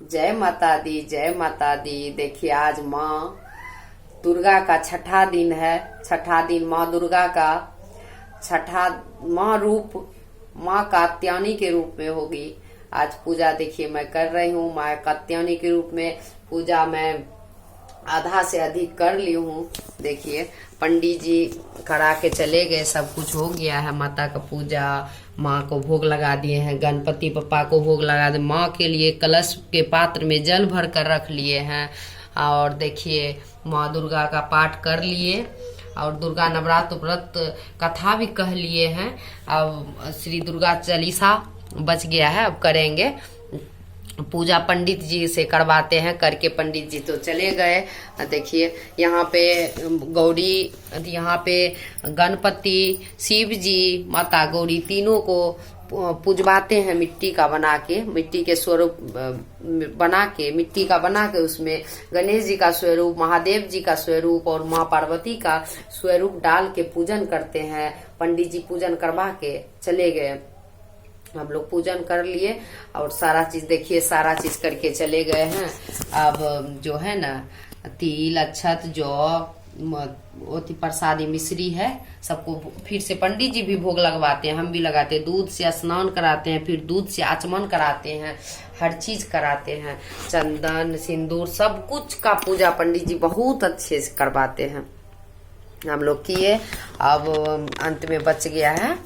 जय माता दी, जय माता दी। देखिए आज माँ दुर्गा का छठा दिन है। छठा दिन माँ दुर्गा का छठा माँ रूप, माँ कात्यायनी के रूप में होगी। आज पूजा देखिए मैं कर रही हूँ माँ कात्यायनी के रूप में। पूजा मैं आधा से अधिक कर ली हूँ। देखिए पंडित जी करा के चले गए, सब कुछ हो गया है। माता का पूजा, माँ को भोग लगा दिए हैं, गणपति पप्पा को भोग लगा दिए, माँ के लिए कलश के पात्र में जल भर कर रख लिए हैं। और देखिए माँ दुर्गा का पाठ कर लिए और दुर्गा नवरात्र व्रत कथा भी कह लिए हैं। अब श्री दुर्गा चालीसा बच गया है, अब करेंगे पूजा। पंडित जी से करवाते हैं, करके पंडित जी तो चले गए। देखिए यहाँ पे गौरी, यहाँ पे गणपति, शिव जी, माता गौरी तीनों को पूजवाते हैं मिट्टी का बना के, मिट्टी के स्वरूप बना के, मिट्टी का बना के उसमें गणेश जी का स्वरूप, महादेव जी का स्वरूप और माँ पार्वती का स्वरूप डाल के पूजन करते हैं। पंडित जी पूजन करवा के चले गए, हम लोग पूजन कर लिए और सारा चीज देखिए सारा चीज करके चले गए हैं। अब जो है ना तिल, अक्षत, जौ, प्रसादी मिश्री है, सबको फिर से पंडित जी भी भोग लगवाते हैं, हम भी लगाते हैं। दूध से स्नान कराते हैं, फिर दूध से आचमन कराते हैं, हर चीज कराते हैं। चंदन सिंदूर सब कुछ का पूजा पंडित जी बहुत अच्छे से करवाते हैं। हम लोग किए। अब अंत में बच गया है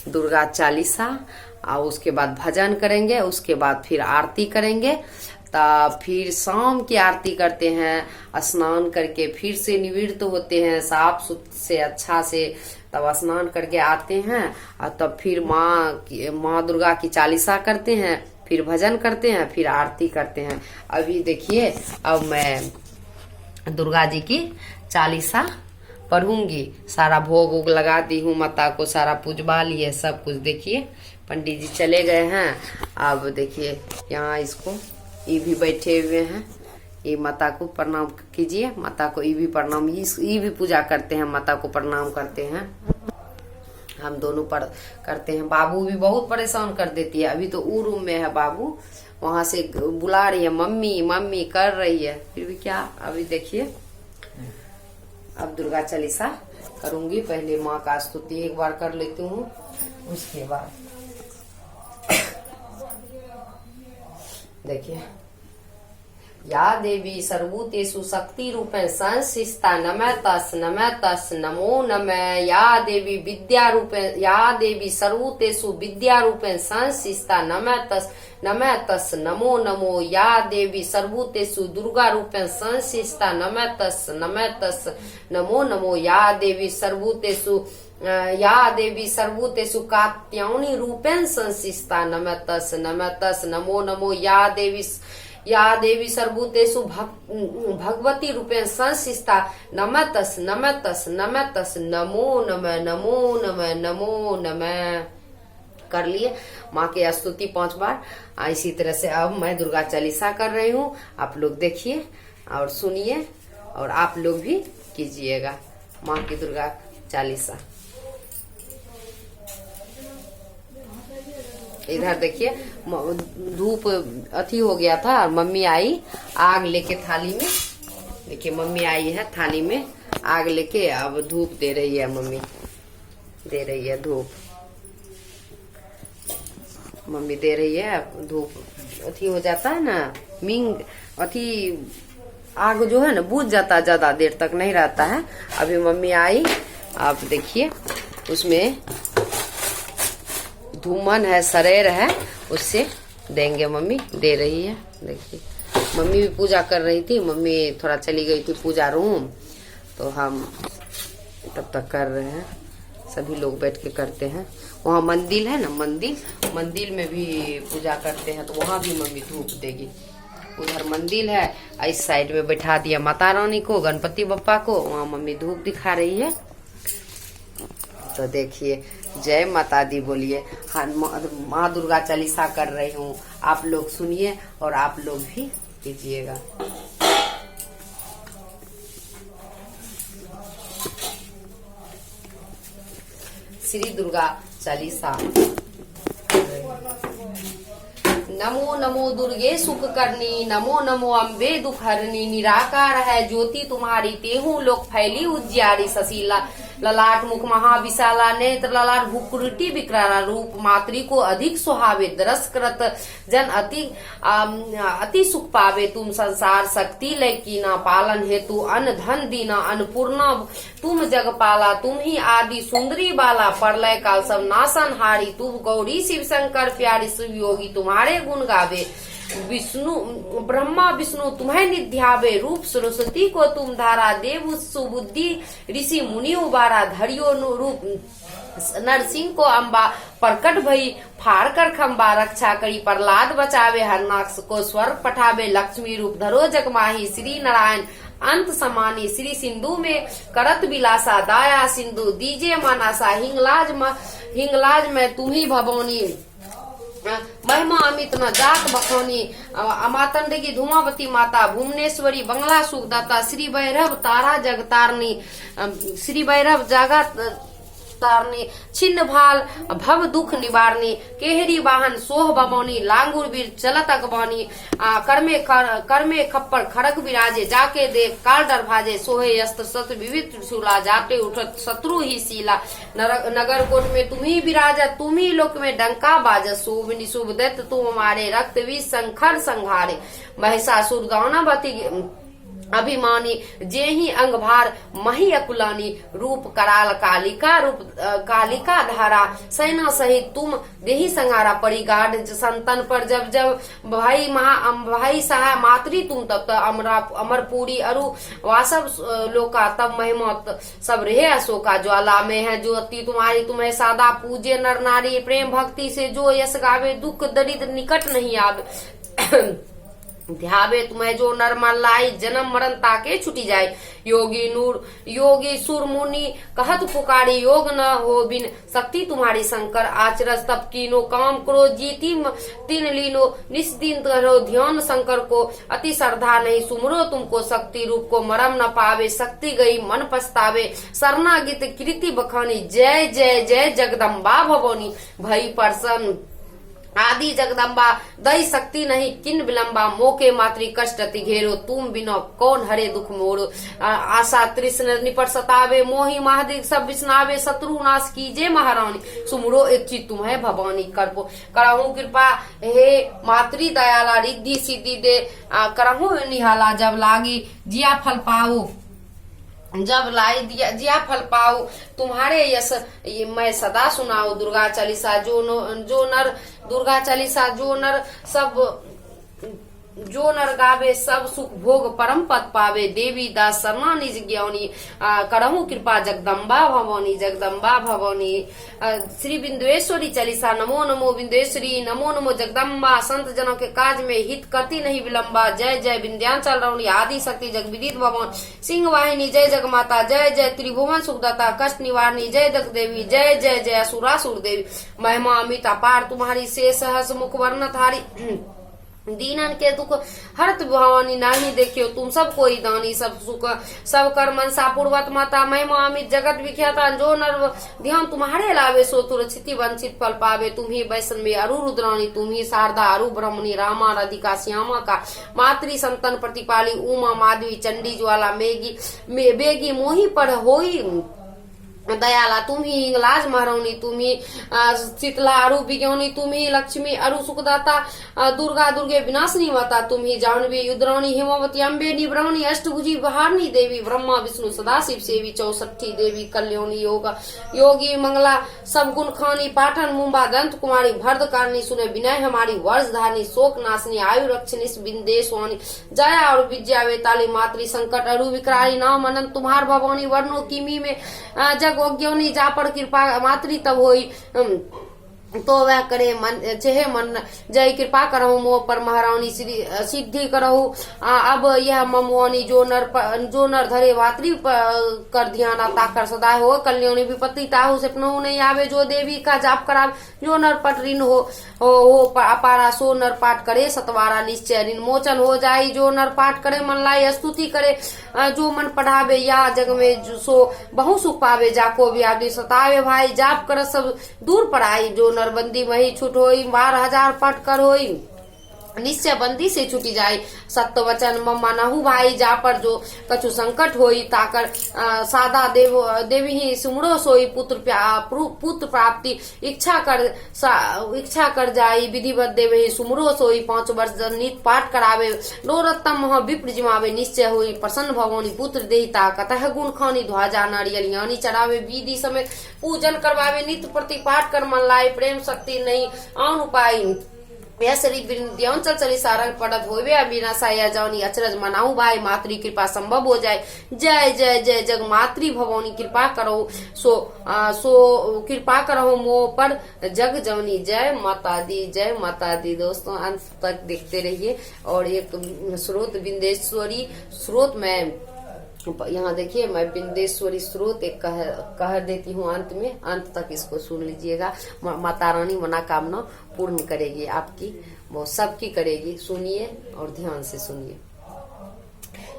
दुर्गा चालीसा और उसके बाद भजन करेंगे, उसके बाद फिर आरती करेंगे। तब फिर शाम की आरती करते हैं, स्नान करके फिर से निवृत्त होते हैं साफ सुथ से अच्छा से। तब स्नान करके आते हैं और तब फिर माँ दुर्गा की चालीसा करते हैं, फिर भजन करते हैं, फिर आरती करते हैं। अभी देखिए अब मैं दुर्गा जी की चालीसा पढ़ूंगी। सारा भोग वोग लगा दी हूँ, माता को सारा पूजवा लिए सब कुछ। देखिए पंडित जी चले गए हैं। अब देखिए यहाँ इसको ये भी बैठे हुए हैं, ये माता को प्रणाम कीजिए। माता को ये भी प्रणाम, ये भी पूजा करते हैं, माता को प्रणाम करते हैं। हम दोनों पर करते हैं। बाबू भी बहुत परेशान कर देती है, अभी तो वो रूम में है बाबू, वहां से बुला रही है मम्मी मम्मी कर रही है, फिर भी क्या। अभी देखिए अब दुर्गा चालीसा करूंगी। पहले माँ का स्तुति एक बार कर लेती हूँ, उसके बाद देखिए या देवी सर्वभूतेषु शक्ति रूपेण संस्थिता नमः नमो नमः। या देवी विद्या रूपेण, या देवी सर्वभूतेषु विद्या रूपेण संस्थिता नमः तस् नमो नमो। या देवी सर्वभूतेषु दुर्गा रूपेण संस्थिता नमः तस् नमो नमो। या देवी सर्वभूतेषु कात्यायनी रूपेण संस्थिता नमः तस् नमो नमो। या देवी सर्वभूतेषु भगवती रूपेण संस्थिता नमः तस् नमो नमः नमो नमः नमो नमः। कर लिए माँ के स्तुति 5 बार। इसी तरह से अब मैं दुर्गा चालीसा कर रही हूँ, आप लोग देखिए और सुनिए और आप लोग भी कीजिएगा माँ की दुर्गा चालीसा। इधर देखिए धूप अथी हो गया था और मम्मी आई आग लेके थाली में। देखिए मम्मी आई है थाली में आग लेके, अब धूप दे रही है, मम्मी दे रही है धूप, मम्मी दे रही है धूप। अथी हो जाता है ना मिंग, अथी आग जो है ना बुझ जाता है, ज्यादा देर तक नहीं रहता है। अभी मम्मी आई, आप देखिए उसमें धूमन है, सरेर है, उससे देंगे, मम्मी दे रही है। देखिए मम्मी भी पूजा कर रही थी, मम्मी थोड़ा चली गई थी पूजा रूम, तो हम तब तक कर रहे हैं। सभी लोग बैठ के करते हैं। वहाँ मंदिर है ना, मंदिर में भी पूजा करते हैं, तो वहाँ भी मम्मी धूप देगी। उधर मंदिर है, इस साइड में बैठा दिया माता रानी को, गणपति बप्पा को, वहाँ मम्मी धूप दिखा रही है। तो देखिए जय माता दी बोलिए। हाँ माँ दुर्गा चालीसा कर रही हूँ, आप लोग सुनिए और आप लोग भी कीजिएगा। श्री दुर्गा चालीसा। नमो नमो दुर्गे सुख करनी, नमो नमो अम्बे दुख हरनी। निराकार है ज्योति तुम्हारी, तेहू लोक फैली उज्जियारी। ससीला ललाट मुख महाविशाला, नेत्र ललाट भुकुटी विकराला। रूप मातृ को अधिक सुहावे, दरस करत जन अति सुख पावे। तुम संसार शक्ति लैकी ना, पालन हेतु अन्न धन दीना। अन्नपूर्णा तुम जग पाला, तुम ही आदि सुंदरी बाला। प्रलय काल सब नासन हारी, तुम गौरी शिव शंकर प्यारी। शिव योगी तुम्हारे गुण गावे, विष्णु ब्रह्मा विष्णु तुम्हें निध्यावे। रूप सरस्वती को तुम धारा, देव सुबुद्धि ऋषि मुनि उबारा। धरियो रूप नरसिंह को अम्बा, प्रकट भई फाड़ कर खम्बा। रक्षा करी प्रहलाद बचावे, हरनाक्ष को स्वर्ग पठावे। लक्ष्मी रूप धरो जगमाही, श्री नारायण अंत समानी। श्री सिंधु में करत विलासा, दाया सिंधु दीजे मानासा। हिंगलाज में तुम्ही भवोनी, महिमा अमित न जात बखौनी। अमातंडगी धूमावती माता, भुवनेश्वरी बंगला सुखदाता। श्री भैरव तारा जगतारनी, श्री भैरव जगत तारनी। छिन्न भाल भव दुख निवारनी, केहरी वाहन सोह बमौनी। लांगुर वीर चलत अगवानी, कर्मे खप्पर खड़ग विराजे। जाके देख काल डर भाजे, सोहे अस्त्र शस्त्र विविध त्रिशूला। जाते उठत शत्रु ही सीला, नगर कोट में तुम्ही विराजत। तुम्ही लोक में डंका बाजत, शुभ निशुभ दैत्य तुम हमारे। रक्त विष संखर संहारे, महिषासुर दानवती अभिमानी। जे ही अंग भार मही अकुलानी, रूप कराल कालिका। रूप कालिका धारा, सेना सहित तुम देही संहारा। पड़ी गाढ़ संतन पर जब जब भाई सहा मातृ तुम। तब अमरपुरी अरु वासव लोका, तब महिमा सब रहे अशोका। ज्वाला में है ज्योति तुम्हारी, तुम्हें सादा पूजे नर नारी। प्रेम भक्ति से जो यश गावे, दुख दरिद्र निकट नहीं आवे। ध्यावे तुम्हें जो नर मन लाई, जन्म मरण ताके छुटी जाए। योगी सुर मुनि कहत पुकारी, योग न हो बिन शक्ति तुम्हारी। शंकर आचरस तप कीनो, काम करो जीती तीन लीनो। निस्दिन करो ध्यान शंकर को, अति श्रद्धा नहीं सुमरो तुमको। शक्ति रूप को मरम न पावे, शक्ति गई मन पछतावे। शरणागीत कृति बखानी, जय जय जय जगदम्बा भवानी। भई प्रसन्न आदि जगदम्बा, दई शक्ति नहीं किन विलंबा। मोके मातृ कष्ट अति घेरो, तुम बिना कौन हरे दुख मोरो। आशा तृष्ण निपट सतावे, मोही महादिक सब विस्नावे। शत्रु नाश कीजे महारानी, सुमरो एक चीज तुम्हें भवानी। करहु कृपा हे मातृ दयाला, रिद्धि सिद्धि दे करहु निहाला। जब लागी जिया फल पाओ, जब लाई दिया जिया फल पाओ। तुम्हारे यश मैं सदा सुनाओ। दुर्गा चालीसा जो नर दुर्गा चालीसा जो नर गावे, सब सुख भोग परम पद पावे। देवी दास शरणा निज ज्ञानी, करहु कृपा जगदम्बा भवानी। जगदम्बा भवानी श्री बिंदुएश्वरी चालीसा। नमो नमो बिंदुएश्वरी, नमो नमो जगदम्बा। संत जनों के काज में हित करती नहीं विलंबा। जय जय विंध्याचल रमणी, आदि शक्ति जग विदित भवन। सिंह वाहिनी जय जगमाता, जय जय त्रिभुवन सुखदाता। कष्ट निवारणी जय दत्त देवी, जय जय जय असुरासुर देवी। महिमा अमित अपार तुम्हारी, से सहस मुख वर्णधारी। दीनन के दुख हरत भवानी, नाही देखियो तुम सब कोई दानी। सब सुख सब कर मनसा पूर्वत माता, महिमा अमित जगत विख्याता। जो नर ध्यान तुम्हारे लावे, सो तुरक्षिति वंचित फल पावे। तुम ही वैष्णवी अरु रुद्राणी, तुम ही शारदा अरु ब्रह्मणी। रामा राधिका श्यामा का मातृ संतन प्रतिपाली। उमा माधवी चंडी ज्वाला बेगी मोही पर होई दयाला। तुम ही हिंगलाज महारानी, तुम ही शीतला अरु विज्ञानी। तुम ही लक्ष्मी अरु सुखदाता। दुर्गा दुर्गे विनाशिनी माता, तुम ही जाह्नवी युद्राणी। हेमावती अम्बे निब्राणी, अष्टभुजी बहारनी देवी। ब्रह्मा विष्णु सदा शिव सेवी, 64 देवी कल्याणी। योगी मंगला सब गुण खानी। पाठन मुंबा दंत कुमारी, भरद कारणी। सुने विनय हमारी, वर्ष धारनी। शोक नाशनी, आयु रक्षणी। बिंदेश्वानी जया और विद्या वेताली। मातृ संकट अरु विकराली। नाम अनंत तुम्हार भवानी, वर्णो किमी में जग ज्ञानी। जा पर कृपा मातृ तब होई, तो वह करे मन चेहे मन। जय कृपा करहु मोह पर महारानी, सिद्धि करहु अब यह ममवानी। जो नर धरे भातृ कर ध्यान, ताकर सदा हो कल्याणी। विपत्ति ताहु सपनहु नहीं आवे, जो देवी का जाप करावे। जो नर पट ऋण हो अपारा, सो नर पाठ करे सतवारा। निश्चय ऋण मोचन हो जाई, जो नर पाठ करे मन लाई। स्तुति करे जो मन पढ़ावे, या जग में सो बहु सुख पावे। जाको भी आदि सतावे भाई, जाप कर सब दूर पर आई। जो नरबंदी वही छूट होई, 12,000 पट कर होई। निश्चय बंदी से छुटी जाय। सत्य वचन मम्मा नहु भाई, जा पर जो कछु संकट होई, ताकर सादा देवी ही सुमरो सोई। पुत्र प्राप्ति इच्छा कर जाई, विधिवत देवे ही सुमरो सोई। 5 वर्ष नित पाठ करावे, नोरत्तम मह विप्र जिमावे। निश्चय हुई प्रसन्न भगवानी, पुत्र देहिता कतः गुण खानी। ध्वजा नारियल यानी चढ़ावे, विधि समेत पूजन करवावे। नित्य प्रति पाठ कर मन लाए, प्रेम शक्ति नहीं आन उपाय। यह श्री विंध्यांचल चालीसा रंग पड़त होवे अविनाशा, या जानी अचरज मनाऊ भाई। मातृ कृपा संभव हो जाए, जय जय जय जग मातृ भवानी। कृपा करो सो कृपा करो मो पर जग जननी। जय माता दी, जय माता दी। दोस्तों अंत तक देखते रहिए। और एक स्रोत विंध्येश्वरी स्रोत में यहाँ देखिए, मैं बिंदेश्वरी स्रोत एक कह देती हूँ अंत में, अंत तक इसको सुन लीजिएगा। माता रानी मनोकामना पूर्ण करेगी आपकी, वो सबकी करेगी। सुनिए और ध्यान से सुनिए।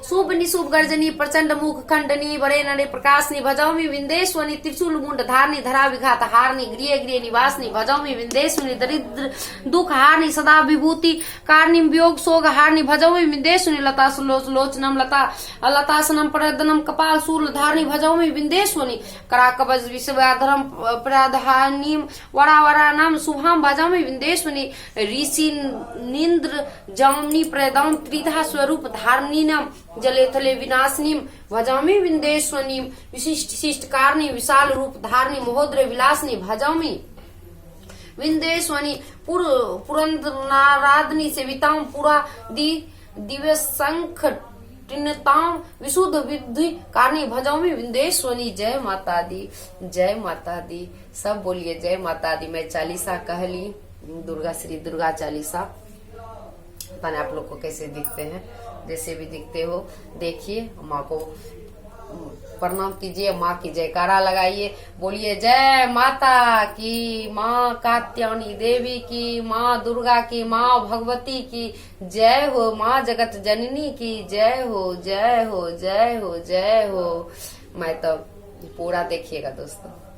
शुभ निशुभ गर्जनी, प्रचंड मुख खंडनी, बड़े नरे प्रकाशनी। भजौमी विंदेश्वनी, त्रिशूल मुंड धारनी, धरा विघात हारनी। गृह गृह निवासनी, भजौमी विंदेश्वनी, दरिद्र दुख हारनी। सदा विभूति कारणी, वियोग शोक हारनी। भजौमी विंदेश्वनी, लता लोचनम लतासनम प्रदनम कपाल शूल धारणी। भजौमी विंदेश्वनी, करा कवच विश्वाधरम प्रधानी। वरा वरा नाम शुभम। भजौमी विंदेश्वनी, ऋषि निंद्र जामनी प्रदाम। त्रिधा स्वरूप धारणी नाम, जले थले विनाशनी। भजामी विंदेश्वनी, विशिष्ट शिष्ट कारणी। विशाल रूप धारणी, महोदय विलासनी। भजामी विंदेश्वनी, पुरंदराराधनी। सेविताम पुरा दिव्य शंख टिन्नताम, विशुद्ध विधि कारणी। भजामी विंदेश्वनी। जय माता दी, जय माता दी। सब बोलिए जय माता दी। मैं चालीसा कह ली, दुर्गा श्री दुर्गा चालीसा। पता नहीं आप लोग को कैसे दिखते हैं, जैसे भी दिखते हो देखिए। माँ को प्रणाम कीजिए, माँ की जयकारा लगाइए, बोलिए जय माता की, माँ कात्यायनी देवी की, माँ दुर्गा की, माँ भगवती की जय हो, माँ जगत जननी की जय हो, जय हो, जय हो, जय हो। मैं तो पूरा देखिएगा दोस्तों।